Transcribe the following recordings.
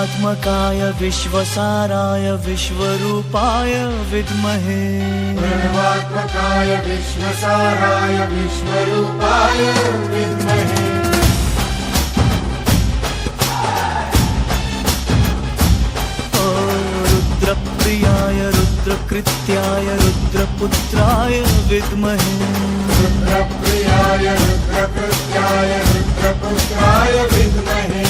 प्रणवात्मकाय विश्वसाराय विश्वरूपाय विद्महे प्रणवात्मकाय विश्वसाराय विश्वरूपाय विद्महे रुद्रप्रियाय रुद्रकृत्याय रुद्रपुत्राय विद्महे रुद्रप्रियाय रुद्रकृत्याय रुद्रपुत्राय विद्महे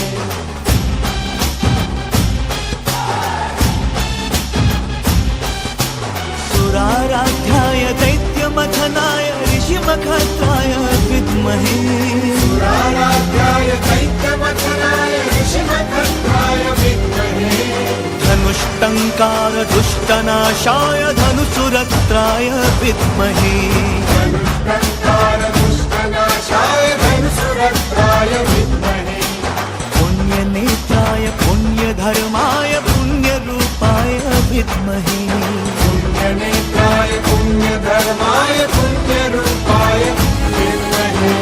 सुराराध्याय दैत्यमथनाय ऋषिमखत्राय विद्महे सुराराध्याय दैत्यमथनाय ऋषिमखत्राय विद्महे धनुष्टङ्कार दुष्टनाशाय धनुसुरत्राय विद्महे धनुष्टङ्कार दुष्टनाशाय धनुसुरत्राय विद्महे पुण्यनेत्राय पुण्यधर्माय पुण्यरूपाय विद्महे पुण्यनेत्राय पुण्यधर्माय पुण्यरूपाय विद्महे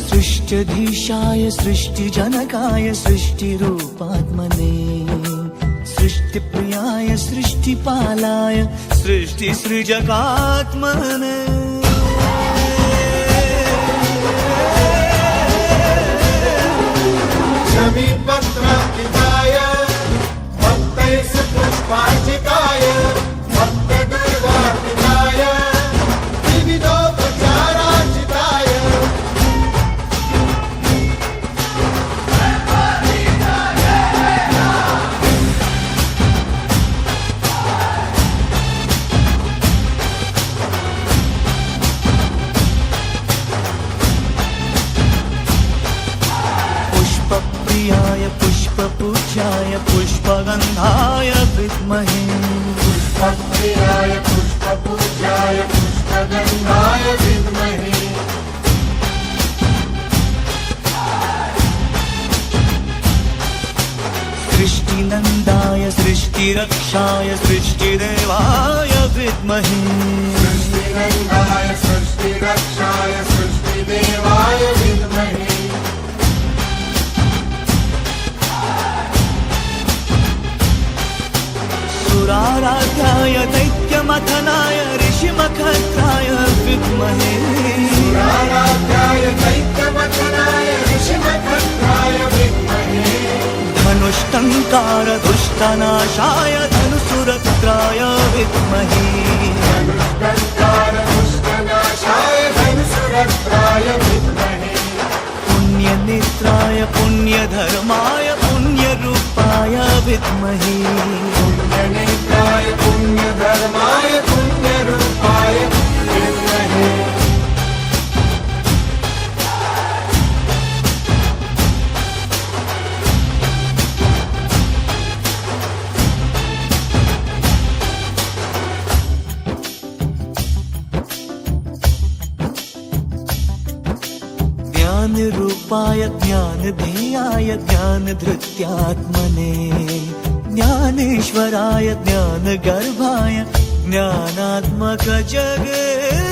सृष्टिधीशाय सृष्टिजनकाय सृष्टिरूपात्मने सृष्टिप्रियाय सृष्टिपालाय सृष्टिसृजकात्मने शमीपत्रार्पिताय भक्तैः पुष्पार्चिताय भक्तदुर्गार्पिताय विविधोपचारार्चिताय पुष्पप्रियाय पुष्पपूज्याय पुष्पगन्धाय विद्महे पुष्पप्रियाय पुष्पपूज्याय पुष्पगन्धाय विद्महे सृष्टिनन्दाय सृष्टिरक्षाय सृष्टिदेवाय विद्महे सृष्टिनन्दाय सृष्टिरक्षाय सृष्टिदेवाय विद्महे सुराराध्याय दैत्यमथनाय ऋषिमखत्राय विद्महे सुराराध्याय दैत्यमथनाय ऋषिमखत्राय विद्महे धनुष्टङ्कार दुष्टनाशाय धनुसुरत्राय विद्महे धनुष्टङ्कार दुष्टनाशाय धनुसुरत्राय विद्महे पुण्यनेत्राय पुण्यधर्माय पुण्यरूपाय विद्महे पुण्यनेत्राय पुण्यधर्माय पुण्यरूपाय विद्महे ज्ञानरूपाय ज्ञानधेयाय ज्ञानधृत्यात्मने ज्ञानेश्वराय ज्ञानगर्भाय ज्ञानात्मक जगद्गुरवे